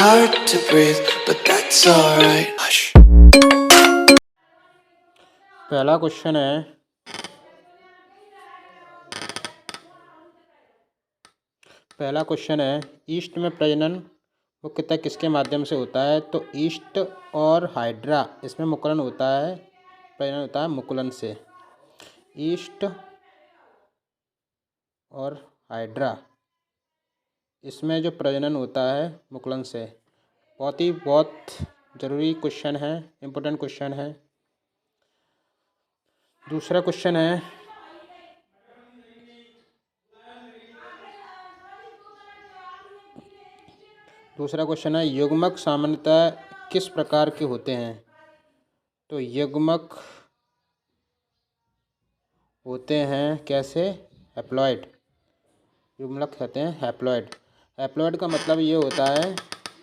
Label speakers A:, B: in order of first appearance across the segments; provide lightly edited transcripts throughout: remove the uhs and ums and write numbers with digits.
A: hard to breathe, but that's alright. Hush.
B: पहला question है, east में प्रजनन मुख्यतः किसके माध्यम से होता है? तो ईस्ट और हाइड्रा, इसमें मुकुलन होता है, प्रजनन होता है मुकुलन से। ईस्ट और हाइड्रा, इसमें जो प्रजनन होता है मुकुलन से। बहुत ज़रूरी क्वेश्चन है, इम्पोर्टेंट क्वेश्चन है। दूसरा क्वेश्चन है, युग्मक सामान्यतः किस प्रकार के होते हैं? तो युग्मक होते हैं कैसे? हैप्लॉइड। युग्मक कहते हैं हैप्लॉइड। हैप्लॉइड का मतलब ये होता है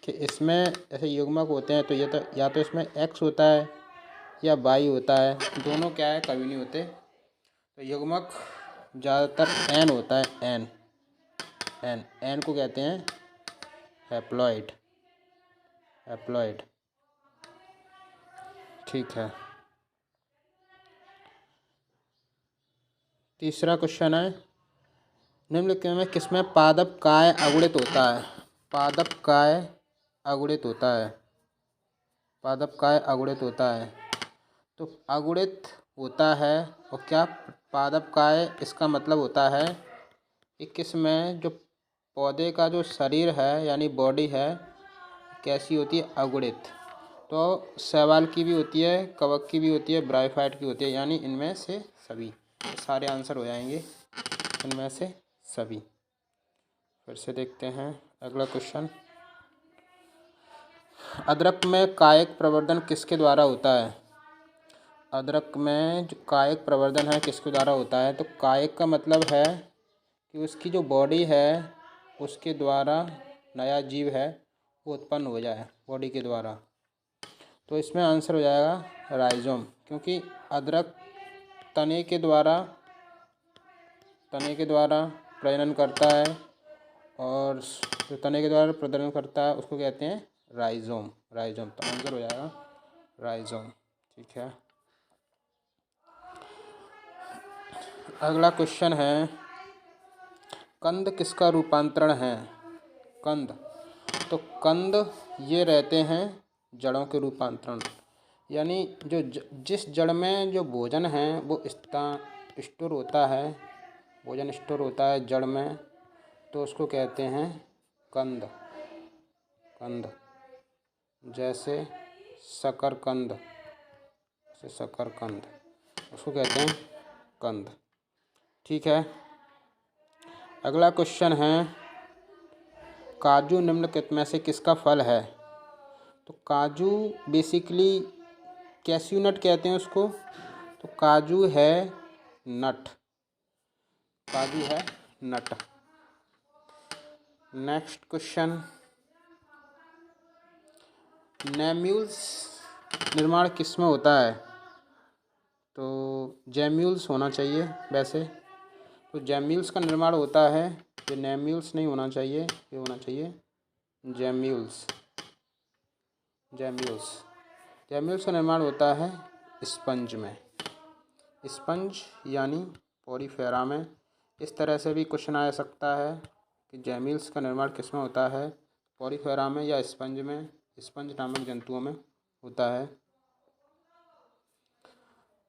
B: कि इसमें ऐसे युग्मक होते हैं तो ये तो या तो इसमें एक्स होता है या वाई होता है, दोनों क्या है, कभी नहीं होते। तो युग्मक ज़्यादातर एन होता है, एन को कहते हैं हैप्लॉइड। ठीक है। तीसरा क्वेश्चन है, निम्नलिखित में किसमें पादप काय अगुणित होता है? पादप काय अगुणित होता है। तो अगुणित होता है, और क्या पादप काय, इसका मतलब होता है कि किसमें जो पौधे का जो शरीर है यानी बॉडी है कैसी होती है? अगुणित। तो शैवाल की भी होती है, कवक की भी होती है, ब्रायोफाइट की होती है, यानी इनमें से सभी। सारे आंसर हो जाएंगे इनमें से सभी। फिर से देखते हैं अगला क्वेश्चन। अदरक में कायिक प्रवर्धन किसके द्वारा होता है? अदरक में जो कायिक प्रवर्धन है किसके द्वारा होता है? तो कायिक का मतलब है कि उसकी जो बॉडी है उसके द्वारा नया जीव है वो उत्पन्न हो जाए बॉडी के द्वारा। तो इसमें आंसर हो जाएगा राइजोम, क्योंकि अदरक तने के द्वारा प्रजनन करता है, और जो तने के द्वारा प्रजनन करता है उसको कहते हैं राइजोम। तो आंसर हो जाएगा राइजोम। ठीक है। अगला क्वेश्चन है, कंद किसका रूपांतरण है? तो कंद ये रहते हैं जड़ों के रूपांतरण, यानी जो जिस जड़ में जो भोजन है वो स्टोर होता है, भोजन स्टोर होता है जड़ में, तो उसको कहते हैं कंद। जैसे शकरकंद, उसको कहते हैं कंद। ठीक है। अगला क्वेश्चन है, काजू निम्नलिखित में से किसका फल है? तो काजू बेसिकली कैस्यू नट कहते हैं उसको, तो काजू है नट। नेक्स्ट क्वेश्चन, नेम्यूल्स निर्माण किस में होता है? तो जेम्यूल्स होना चाहिए वैसे। तो जेम्यूल्स का निर्माण होता है, ये नेम्यूल्स नहीं होना चाहिए, ये होना चाहिए जेम्यूल्स। जेम्यूल्स का निर्माण होता है स्पंज में, स्पंज यानी पोरीफेरा में। इस तरह से भी क्वेश्चन आ सकता है कि जेम्यूल्स का निर्माण किस में होता है? पोरीफेरा में या स्पंज में? स्पंज नामक जंतुओं में होता है।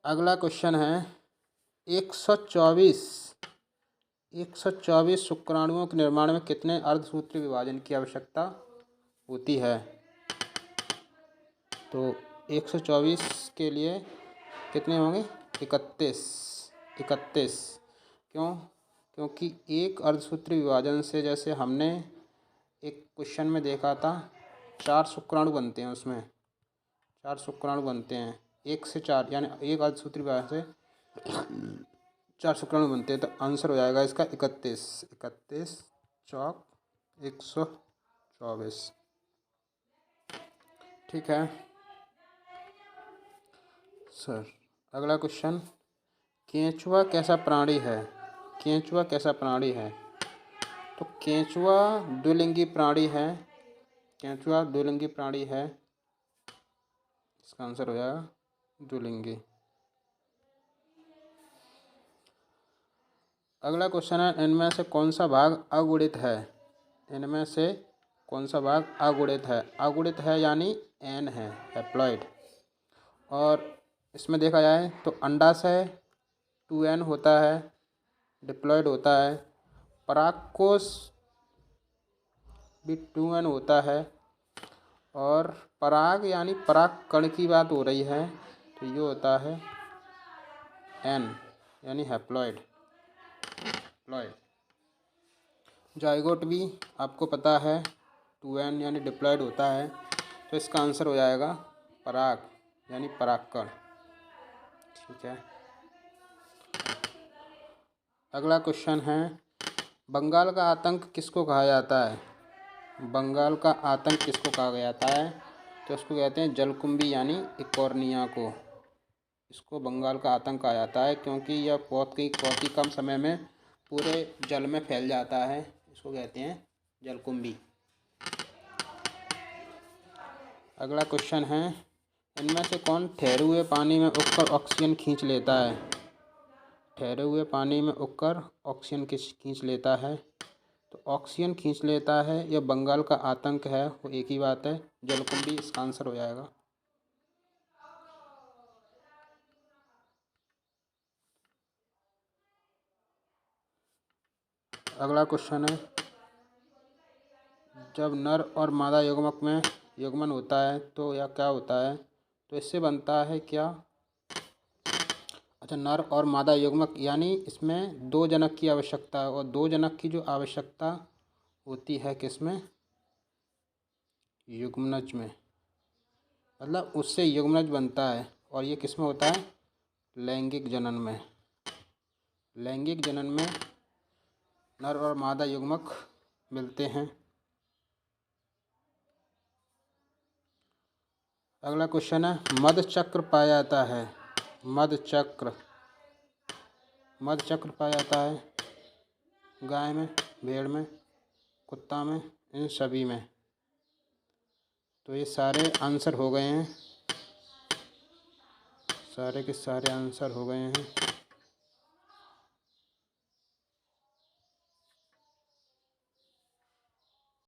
B: अगला क्वेश्चन है, 124 शुक्राणुओं के निर्माण में कितने अर्धसूत्री विभाजन की आवश्यकता होती है? तो 124 के लिए कितने होंगे? 31। क्यों? क्योंकि एक अर्धसूत्री विभाजन से, जैसे हमने एक क्वेश्चन में देखा था, 4 शुक्राणु बनते हैं, उसमें 4 शुक्राणु बनते हैं, 1 से 4, यानी एक अर्धसूत्री विभाजन से 4 शुक्राणु बनते हैं। तो आंसर हो जाएगा इसका 31 चौक 124। ठीक है सर। अगला क्वेश्चन, केंचुआ कैसा प्राणी है? तो केंचुआ द्विलिंगी प्राणी है, केंचुआ द्विलिंगी प्राणी है, इसका आंसर हो जाएगा द्विलिंगी। अगला क्वेश्चन है, इनमें से कौन सा भाग अगुणित है? इनमें से कौन सा भाग अगुणित है? अगुणित है यानी एन है, हैप्लॉइड। और इसमें देखा जाए तो अंडाशय 2n होता है, डिप्लॉइड होता है। परागकोश भी 2n होता है। और पराग यानी पराग कण की बात हो रही है, तो ये होता है n यानी हैप्लॉइड। जाइगोट भी आपको पता है 2n यानी डिप्लॉइड होता है, तो इसका आंसर हो जाएगा पराग यानी परागकण। ठीक है। अगला क्वेश्चन है, बंगाल का आतंक किसको कहा जाता है? बंगाल का आतंक किसको कहा जाता है? तो इसको कहते हैं जलकुंभी यानी इकोर्निया को। इसको बंगाल का आतंक कहा जाता है क्योंकि यह बहुत ही कम समय में पूरे जल में फैल जाता है। इसको कहते हैं जलकुंभी। अगला क्वेश्चन है, इनमें से कौन ठहरे हुए पानी में उगकर ऑक्सीजन खींच लेता है? ठहरे हुए पानी में उगकर ऑक्सीजन खींच लेता है, तो ऑक्सीजन खींच लेता है या बंगाल का आतंक है, वो एक ही बात है, जलकुंभी इसका आंसर हो जाएगा। अगला क्वेश्चन है, जब नर और मादा युग्मक में युग्मन होता है तो यह क्या होता है? तो इससे बनता है क्या? अच्छा, नर और मादा युग्मक यानी इसमें 2 जनक की आवश्यकता है, और 2 जनक की जो आवश्यकता होती है किसमें? युग्मनज में, मतलब उससे युग्मनज बनता है। और ये किसमें होता है? लैंगिक जनन में। लैंगिक जनन में नर और मादा युग्मक मिलते हैं। अगला क्वेश्चन है, मधुचक्र पाया जाता है। मधुचक्र पाया जाता है गाय में, भेड़ में, कुत्ता में, इन सभी में। तो ये सारे आंसर हो गए हैं, सारे के सारे आंसर हो गए हैं।